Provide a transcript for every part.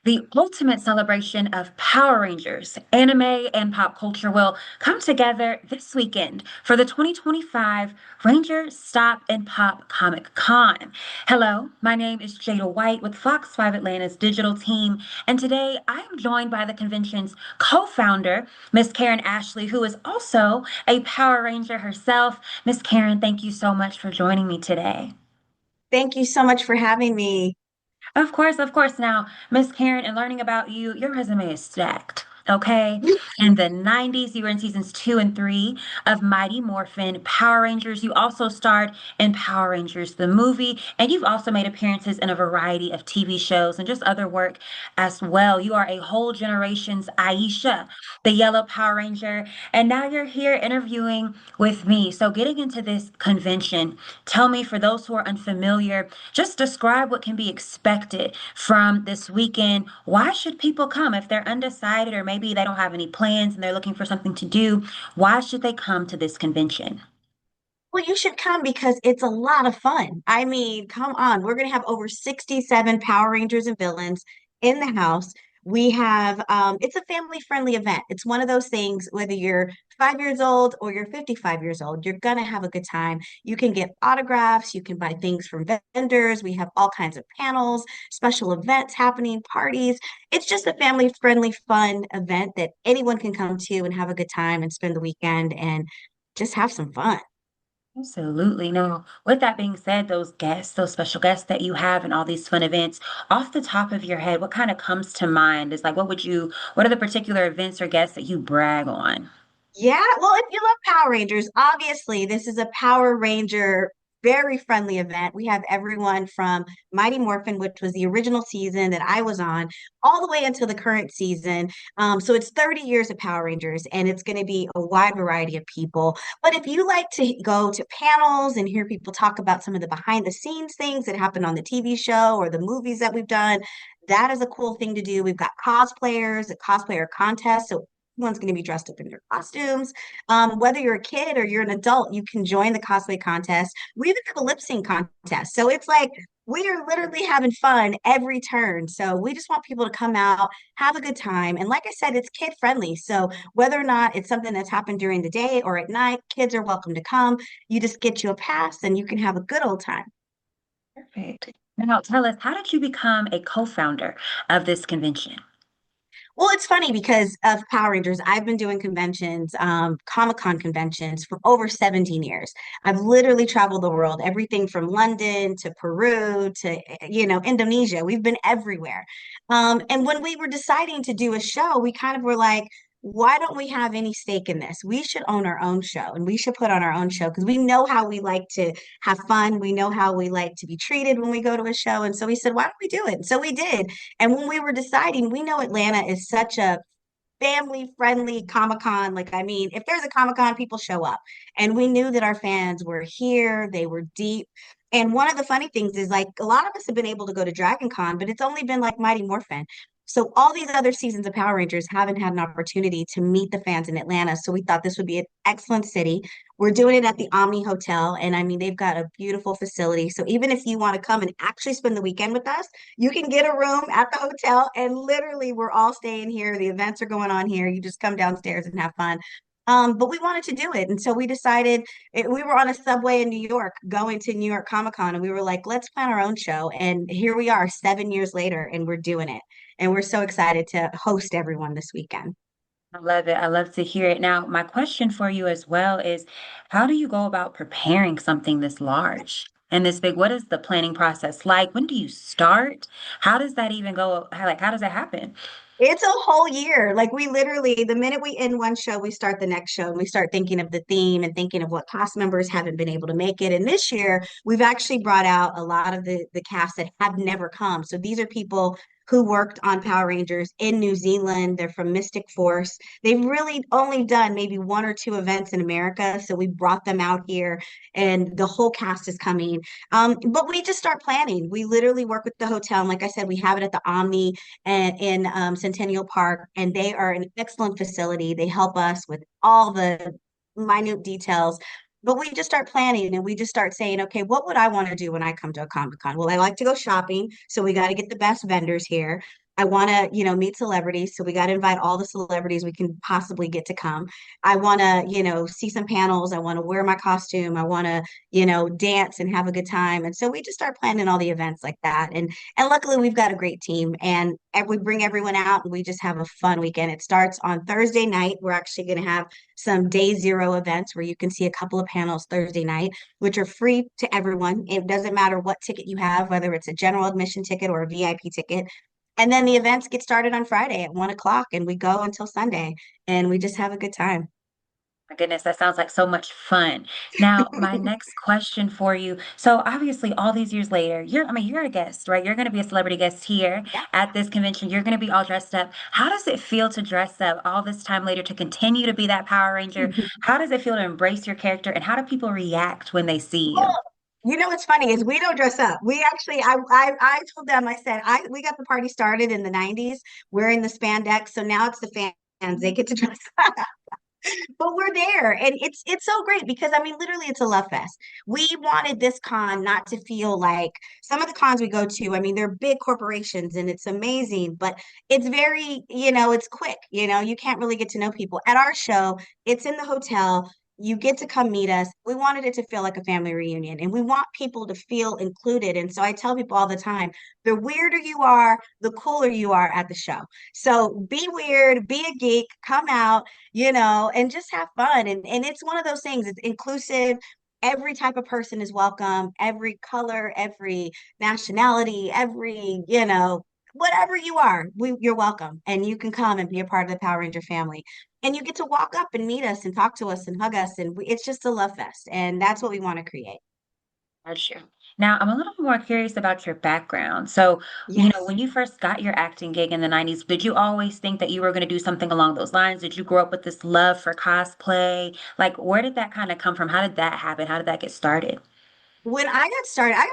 The ultimate celebration of Power Rangers, anime, and pop culture will come together this weekend for the 2025 Ranger Stop and Pop Comic Con. Hello, my name is Jada White with Fox 5 Atlanta's digital team, and today I am joined by the convention's co-founder, Miss Karan Ashley, who is also a Power Ranger herself. Miss Karen, thank you so much for joining me today. Thank you so much for having me. Of course, of course. Now, Miss Karen, and learning about you, your resume is stacked. Okay. In the 90s, you were in seasons 2 and 3 of Mighty Morphin, Power Rangers. You also starred in Power Rangers, the movie, and you've also made appearances in a variety of TV shows and just other work as well. You are a whole generation's Aisha, the yellow Power Ranger, and now you're here interviewing with me. So, getting into this convention, tell me, for those who are unfamiliar, just describe what can be expected from this weekend. Why should people come if they're undecided or maybe they don't have any plans and they're looking for something to do? Why should they come to this convention? Well, you should come because it's a lot of fun. I mean, come on. We're going to have over 67 Power Rangers and villains in the house. It's a family-friendly event. It's one of those things, whether you're 5 years old or you're 55 years old, you're going to have a good time. You can get autographs, you can buy things from vendors. We have all kinds of panels, special events happening, parties. It's just a family-friendly, fun event that anyone can come to and have a good time and spend the weekend and just have some fun. Absolutely. Now, with that being said, those guests, those special guests that you have and all these fun events, off the top of your head, what kind of comes to mind is like, what are the particular events or guests that you brag on? Yeah, well, if you love Power Rangers, obviously this is a Power Ranger very friendly event. We have everyone from Mighty Morphin, which was the original season that I was on, all the way until the current season. So it's 30 years of Power Rangers, and it's going to be a wide variety of people. But if you like to go to panels and hear people talk about some of the behind the scenes things that happen on the TV show or the movies that we've done, that is a cool thing to do. We've got cosplayers, a cosplayer contest. So everyone's going to be dressed up in their costumes. Whether you're a kid or you're an adult, you can join the cosplay contest. We even have a lip sync contest. So it's like we are literally having fun every turn. So we just want people to come out, have a good time. And like I said, it's kid friendly. So whether or not it's something that's happened during the day or at night, kids are welcome to come. You just get you a pass and you can have a good old time. Perfect. Now, tell us, how did you become a co-founder of this convention? Well, it's funny because of Power Rangers. I've been doing conventions, Comic-Con conventions for over 17 years. I've literally traveled the world, everything from London to Peru to, Indonesia. We've been everywhere. And when we were deciding to do a show, we kind of were like, why don't we have any stake in this? We should own our own show and we should put on our own show because we know how we like to have fun. We know how we like to be treated when we go to a show. And so we said, why don't we do it? And so we did. And when we were deciding, we know Atlanta is such a family friendly Comic Con. Like, I mean, if there's a Comic Con, people show up. And we knew that our fans were here, they were deep. And one of the funny things is, like, a lot of us have been able to go to Dragon Con, but it's only been like Mighty Morphin. So all these other seasons of Power Rangers haven't had an opportunity to meet the fans in Atlanta. So we thought this would be an excellent city. We're doing it at the Omni Hotel. And I mean, they've got a beautiful facility. So even if you want to come and actually spend the weekend with us, you can get a room at the hotel. And literally, we're all staying here. The events are going on here. You just come downstairs and have fun. But we wanted to do it. And so we decided we were on a subway in New York going to New York Comic Con. And we were like, let's plan our own show. And here we are 7 years later, and we're doing it. And we're so excited to host everyone this weekend. I love it. I love to hear it. Now, my question for you as well is, how do you go about preparing something this large and this big? What is the planning process like? When do you start? How does that even go? How does that happen? It's a whole year. Like, we literally, the minute we end one show, we start the next show and we start thinking of the theme and thinking of what cast members haven't been able to make it. And this year, we've actually brought out a lot of the cast that have never come. So these are people who worked on Power Rangers in New Zealand. They're from Mystic Force. They've really only done maybe one or two events in America. So we brought them out here and the whole cast is coming. But we just start planning. We literally work with the hotel. And like I said, we have it at the Omni and in Centennial Park, and they are an excellent facility. They help us with all the minute details. But we just start planning and we just start saying, okay, what would I want to do when I come to a Comic Con? Well, I like to go shopping, so we got to get the best vendors here. I want to, meet celebrities. So we got to invite all the celebrities we can possibly get to come. I want to, see some panels. I want to wear my costume. I want to, dance and have a good time. And so we just start planning all the events like that. And luckily we've got a great team and we bring everyone out and we just have a fun weekend. It starts on Thursday night. We're actually going to have some day zero events where you can see a couple of panels Thursday night, which are free to everyone. It doesn't matter what ticket you have, whether it's a general admission ticket or a VIP ticket. And then the events get started on Friday at 1 o'clock and we go until Sunday and we just have a good time. My goodness, that sounds like so much fun. Now, my next question for you. So obviously all these years later, you're a guest, right? You're going to be a celebrity guest here Yeah. at this convention. You're going to be all dressed up. How does it feel to dress up all this time later to continue to be that Power Ranger? How does it feel to embrace your character and how do people react when they see you? Well, what's funny is we don't dress up. We actually, I told them, I said, we got the party started in the 90s wearing the spandex. So now it's the fans. They get to dress but we're there and it's so great because I mean literally it's a love fest. We wanted this con not to feel like some of the cons we go to. I mean, they're big corporations and it's amazing, but it's very, it's quick. You can't really get to know people. At our show, it's in the hotel. You get to come meet us. We wanted it to feel like a family reunion and we want people to feel included. And so I tell people all the time, the weirder you are, the cooler you are at the show. So be weird, be a geek, come out, and just have fun. And it's one of those things, it's inclusive. Every type of person is welcome, every color, every nationality, every, whatever you are, you're welcome. And you can come and be a part of the Power Ranger family. And you get to walk up and meet us and talk to us and hug us. And it's just a love fest. And that's what we want to create. That's true. Now, I'm a little more curious about your background. So, Yes. when you first got your acting gig in the 90s, did you always think that you were going to do something along those lines? Did you grow up with this love for cosplay? Like, where did that kind of come from? How did that happen? How did that get started? When I got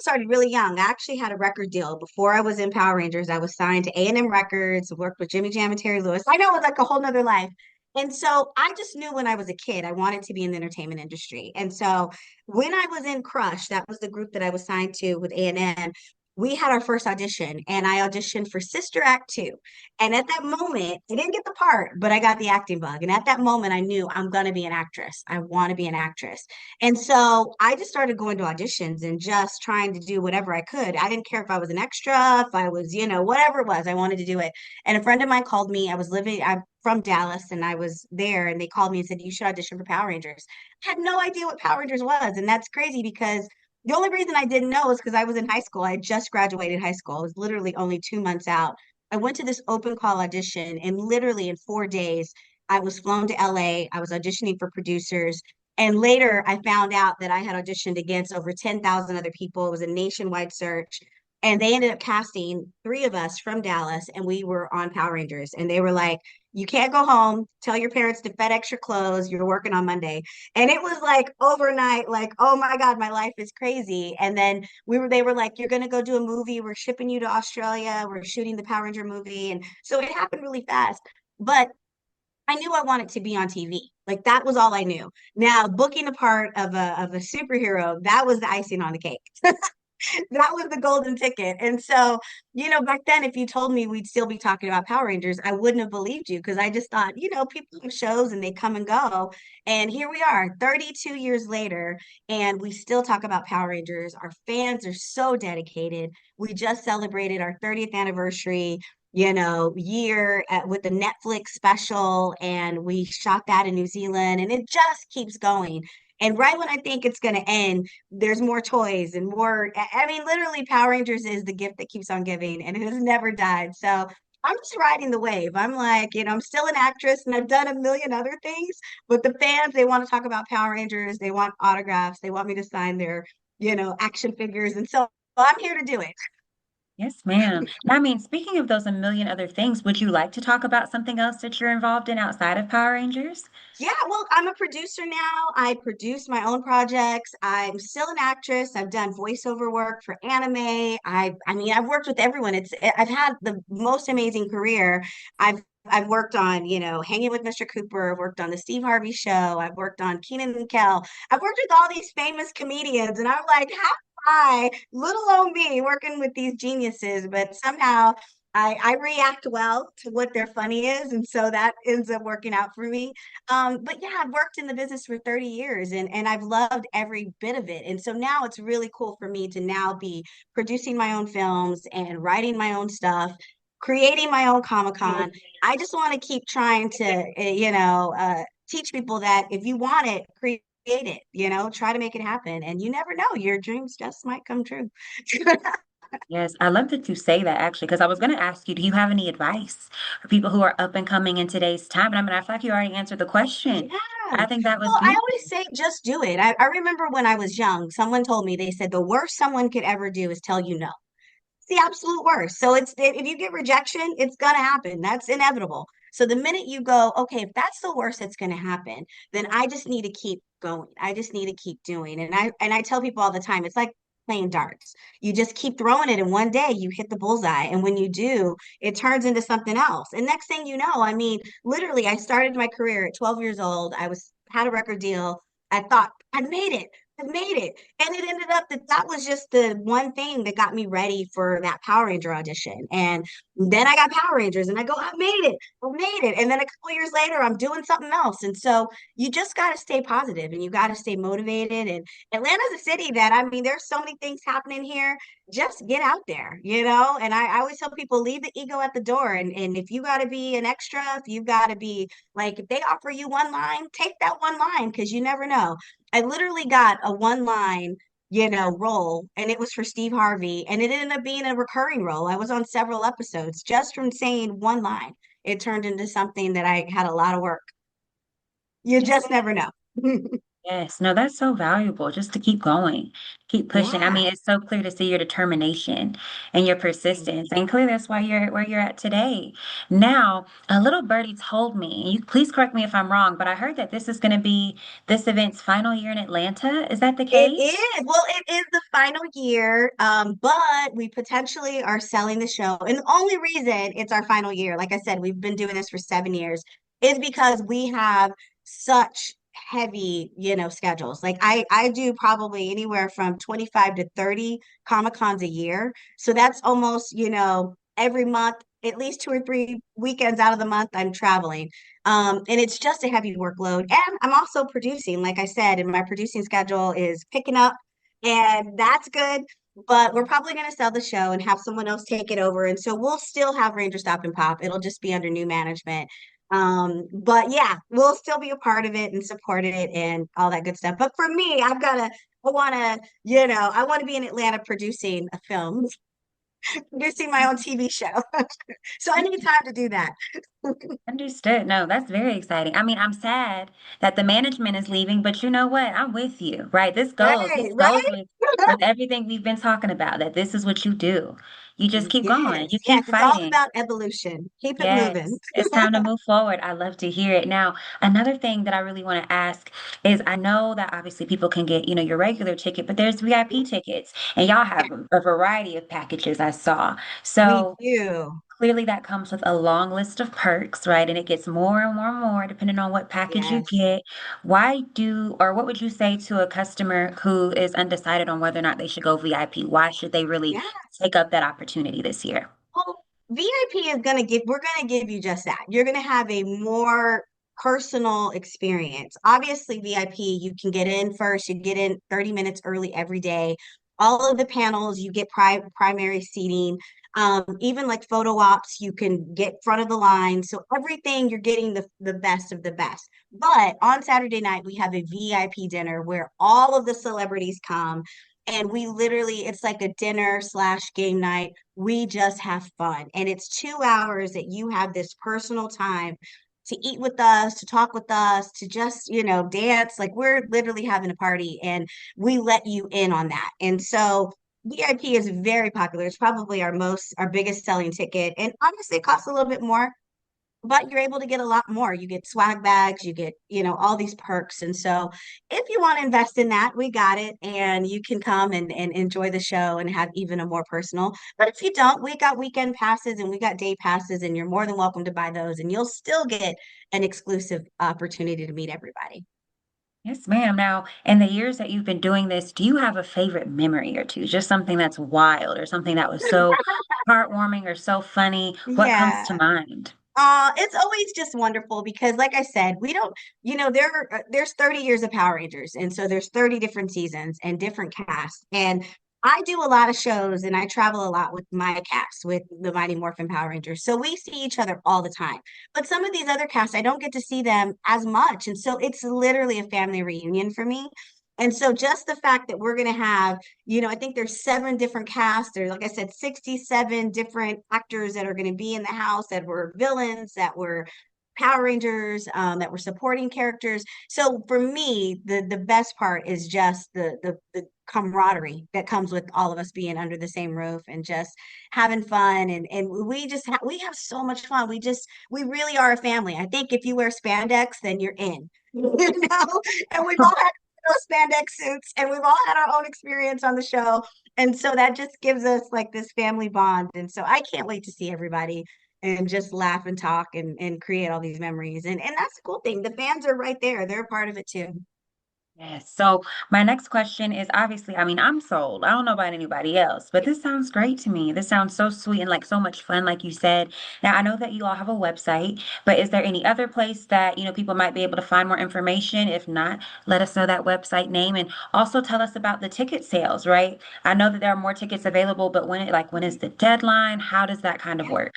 started really young. I actually had a record deal before I was in Power Rangers. I was signed to A&M Records, worked with Jimmy Jam and Terry Lewis. I know it was like a whole nother life. And so I just knew when I was a kid, I wanted to be in the entertainment industry. And so when I was in Crush, that was the group that I was signed to with A&M, we had our first audition and I auditioned for Sister Act 2. And at that moment, I didn't get the part, but I got the acting bug. And at that moment, I knew I'm going to be an actress. I want to be an actress. And so I just started going to auditions and just trying to do whatever I could. I didn't care if I was an extra, if I was, whatever it was, I wanted to do it. And a friend of mine called me. I'm from Dallas and I was there and they called me and said, you should audition for Power Rangers. I had no idea what Power Rangers was. And that's crazy because the only reason I didn't know is because I was in high school. I had just graduated high school. I was literally only 2 months out. I went to this open call audition and literally in 4 days, I was flown to LA. I was auditioning for producers. And later I found out that I had auditioned against over 10,000 other people. It was a nationwide search. And they ended up casting three of us from Dallas, and we were on Power Rangers. And they were like, you can't go home. Tell your parents to FedEx your clothes. You're working on Monday. And it was like overnight, like, oh my God, my life is crazy. And then they were like, you're going to go do a movie. We're shipping you to Australia. We're shooting the Power Ranger movie. And so it happened really fast. But I knew I wanted to be on TV. Like that was all I knew. Now, booking a part of a superhero, that was the icing on the cake. That was the golden ticket. And so, back then, if you told me we'd still be talking about Power Rangers, I wouldn't have believed you because I just thought, people have shows and they come and go. And here we are, 32 years later, and we still talk about Power Rangers. Our fans are so dedicated. We just celebrated our 30th anniversary year with the Netflix special, and we shot that in New Zealand, and it just keeps going. And right when I think it's going to end, there's more toys and more. I mean, literally, Power Rangers is the gift that keeps on giving, and it has never died. So I'm just riding the wave. I'm like, I'm still an actress, and I've done a million other things. But the fans, they want to talk about Power Rangers. They want autographs. They want me to sign their, action figures, and so I'm here to do it. Yes, ma'am. Now, I mean, speaking of those a million other things, would you like to talk about something else that you're involved in outside of Power Rangers? Yeah, well, I'm a producer now. I produce my own projects. I'm still an actress. I've done voiceover work for anime. I mean, I've worked with everyone. I've had the most amazing career. I've worked on, Hanging with Mr. Cooper. I've worked on the Steve Harvey Show. I've worked on Keenan and Kel. I've worked with all these famous comedians, and I'm like, how am I, little old me, working with these geniuses? But somehow I react well to what their funny is, and so that ends up working out for me. But yeah, I've worked in the business for 30 years, and I've loved every bit of it. And so now it's really cool for me to now be producing my own films and writing my own stuff, creating my own Comic-Con. I just want to keep trying to, teach people that if you want it, create it, try to make it happen. And you never know, your dreams just might come true. Yes, I love that you say that actually, because I was going to ask you, do you have any advice for people who are up and coming in today's time? And I mean, I feel like you already answered the question. Yeah. I think that was Well, I beautiful. always say just do it. I remember when I was young, someone told me, they said the worst someone could ever do is tell you no. It's the absolute worst. So if you get rejection, it's gonna happen. That's inevitable. So the minute you go, okay, if that's the worst that's gonna happen, then I just need to keep going. I just need to keep doing. And I tell people all the time, it's like playing darts. You just keep throwing it, and one day you hit the bullseye. And when you do, it turns into something else. And next thing you know, I mean, literally, I started my career at 12 years old. I was had a record deal. I thought I made it. I made it. And it ended up that that was just the one thing that got me ready for that Power Ranger audition. And then I got Power Rangers and I go, I made it. I made it. And then a couple years later, I'm doing something else. And so you just got to stay positive and you got to stay motivated. And Atlanta's a city that, I mean, there's so many things happening here. Just get out there, And I always tell people, leave the ego at the door. And if you got to be an extra, if you got to be like, if they offer you one line, take that one line because you never know. I literally got a one line, role, and it was for Steve Harvey, and it ended up being a recurring role. I was on several episodes just from saying one line. It turned into something that I had a lot of work. You just never know. Yes, no, that's so valuable just to keep going, keep pushing. I Yeah. mean, it's so clear to see your determination and your persistence. And clearly that's why you're where you're at today. Now, a little birdie told me, and you please correct me if I'm wrong, but I heard that this is going to be this event's final year in Atlanta. Is that the It case? is. Well, it is the final year, but we potentially are selling the show. And the only reason it's our final year, like I said, we've been doing this for 7 years, is because we have such heavy, schedules. Like I do probably anywhere from 25 to 30 Comic-Cons a year. So that's almost, every month, at least 2 or 3 weekends out of the month, I'm traveling. And it's just a heavy workload. And I'm also producing, like I said, and my producing schedule is picking up, and that's good. But we're probably going to sell the show and have someone else take it over. And so we'll still have RangerStop and Pop. It'll just be under new management. But yeah, we'll still be a part of it and support it and all that good stuff. But for me, I want to, I want to be in Atlanta producing a film, producing my own TV show. So I need time to do that. Understood. No, that's very exciting. I mean, I'm sad that the management is leaving, but you know what? I'm with you, right? This goes, Right, this goes right. with everything we've been talking about, that this is what you do. You just keep going. Yes, You yes, keep it's all fighting. about evolution. Keep it moving. Yes, it's time to move forward. I love to hear it. Now, another thing that I really want to ask is I know that obviously people can get, your regular ticket, but there's VIP tickets, and y'all Yeah, have a variety of packages I saw. we So do. clearly that comes with a long list of perks, right? And it gets more and more and more depending on what package you Yes. get. Or what would you say to a customer who is undecided on whether or not they should go VIP? Why should they really Yeah. take up that opportunity this year? Well, VIP is we're going to give you just that. You're going to have a more personal experience. Obviously, VIP, you can get in first, you get in 30 minutes early every day. All of the panels, you get primary seating. Even like photo ops, you can get front of the line. So everything you're getting the best of the best. But on Saturday night, we have a VIP dinner where all of the celebrities come. And we literally, it's like a dinner slash game night. We just have fun. And it's 2 hours that you have this personal time to eat with us, to talk with us, to just, dance. Like we're literally having a party and we let you in on that. And so VIP is very popular. It's probably our biggest selling ticket. And obviously it costs a little bit more, but you're able to get a lot more. You get swag bags, you get, all these perks. And so if you want to invest in that, we got it. And you can come and enjoy the show and have even a more personal. But if you don't, we got weekend passes and we got day passes, and you're more than welcome to buy those. And you'll still get an exclusive opportunity to meet everybody. Yes, ma'am. Now, in the years that you've been doing this, do you have a favorite memory or two? Just something that's wild or something that was so heartwarming or so funny? What comes to Yeah. mind? It's always just wonderful because, like I said, we don't, there's 30 years of Power Rangers, and so there's 30 different seasons and different casts. And I do a lot of shows, and I travel a lot with my cast, with the Mighty Morphin Power Rangers. So we see each other all the time. But some of these other casts, I don't get to see them as much, and so it's literally a family reunion for me. And so just the fact that we're going to have, I think there's seven different casts. There's, like I said, 67 different actors that are going to be in the house that were villains, that were Power Rangers, that were supporting characters. So for me, the best part is just the camaraderie that comes with all of us being under the same roof and just having fun. And we have so much fun. We really are a family. I think if you wear spandex, then you're in. And we've all had those spandex suits, and we've all had our own experience on the show. And so that just gives us like this family bond. And so I can't wait to see everybody and just laugh and talk and create all these memories. And that's the cool thing. The fans are right there. They're a part of it too. Yes. So my next question is obviously, I mean, I'm sold. I don't know about anybody else, but this sounds great to me. This sounds so sweet and like so much fun, like you said. Now, I know that you all have a website, but is there any other place that, people might be able to find more information? If not, let us know that website name and also tell us about the ticket sales, right? I know that there are more tickets available, but when is the deadline? How does that kind of work?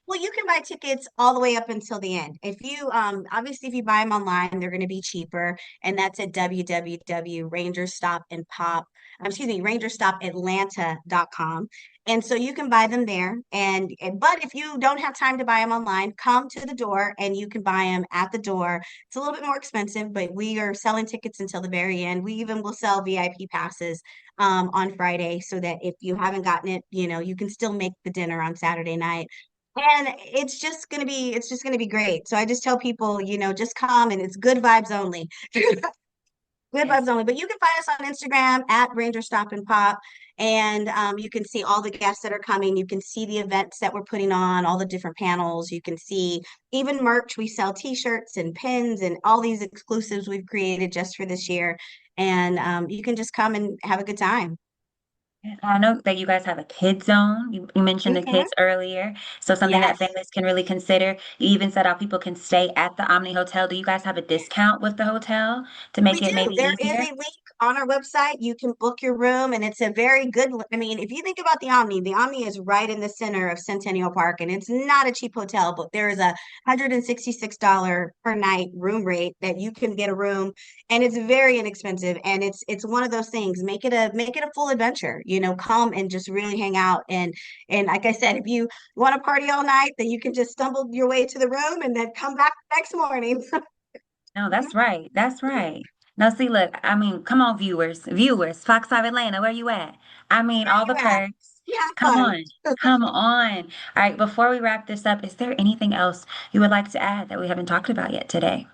Well, you can buy tickets all the way up until the end. If you obviously if you buy them online, they're going to be cheaper, and that's at rangerstopatlanta.com. And so you can buy them there. But if you don't have time to buy them online, come to the door and you can buy them at the door. It's a little bit more expensive, but we are selling tickets until the very end. We even will sell VIP passes on Friday so that if you haven't gotten it, you can still make the dinner on Saturday night. And it's just gonna be great. So I just tell people, just come, and it's good vibes only. Good vibes Yes. only. But you can find us on Instagram at RangerStop and Pop. And you can see all the guests that are coming. You can see the events that we're putting on, all the different panels. You can see even merch. We sell t-shirts and pins and all these exclusives we've created just for this year. And you can just come and have a good time. I know that you guys have a kid zone. You mentioned the Mhm. kids earlier. So something that Yes. families can really consider. You even said how people can stay at the Omni Hotel. Do you guys have a discount with the hotel to We make it do. maybe There is easier? a link on our website. You can book your room, and it's a very good. I mean, if you think about the Omni is right in the center of Centennial Park, and it's not a cheap hotel, but there is a $166 per night room rate that you can get a room, and it's very inexpensive. And it's one of those things. Make it a full adventure. Come and just really hang out. And like I said, if you want to party all night, then you can just stumble your way to the room and then come back next morning. No, that's right. That's right. Now, see, look, I mean, come on, viewers, Fox 5 Atlanta, where you at? I mean, Where all the you at? perks. You have Come fun. on. Come on. All right, before we wrap this up, is there anything else you would like to add that we haven't talked about yet today?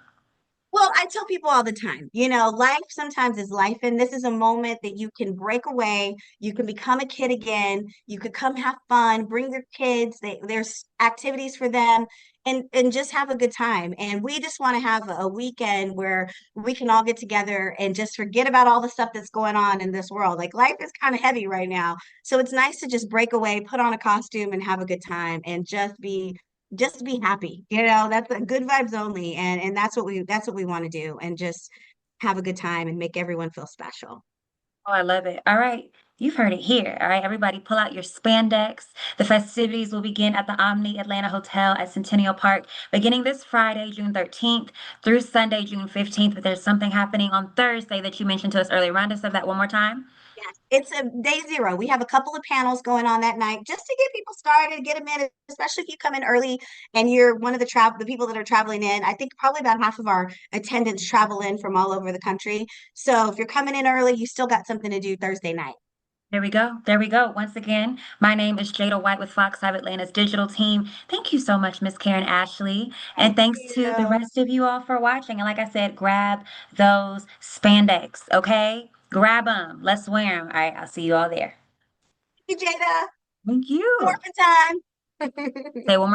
Well, I tell people all the time, life sometimes is life, and this is a moment that you can break away. You can become a kid again. You could come have fun, bring your kids. There's activities for them, and just have a good time. And we just want to have a weekend where we can all get together and just forget about all the stuff that's going on in this world. Like life is kind of heavy right now, so it's nice to just break away, put on a costume, and have a good time, and just be happy. That's a good vibes only. And that's what we want to do, and just have a good time and make everyone feel special. Oh, I love it. All right. You've heard it here. All right, everybody, pull out your spandex. The festivities will begin at the Omni Atlanta Hotel at Centennial Park, beginning this Friday, June 13th, through Sunday, June 15th. But there's something happening on Thursday that you mentioned to us earlier. Remind us of that one more time. Yes, it's a day zero. We have a couple of panels going on that night just to get people started, get them in, especially if you come in early and you're one of the people that are traveling in. I think probably about half of our attendants travel in from all over the country. So if you're coming in early, you still got something to do Thursday night. There we go. There we go. Once again, my name is Jada White with Fox 5 Atlanta's digital team. Thank you so much, Miss Karen Ashley. And Thank thanks to the you. rest of you all for watching. And like I said, grab those spandex, okay? Grab them. Let's wear them. All right, I'll see you all there. Hey, Jada, Thank you. Morphin time. Say it one more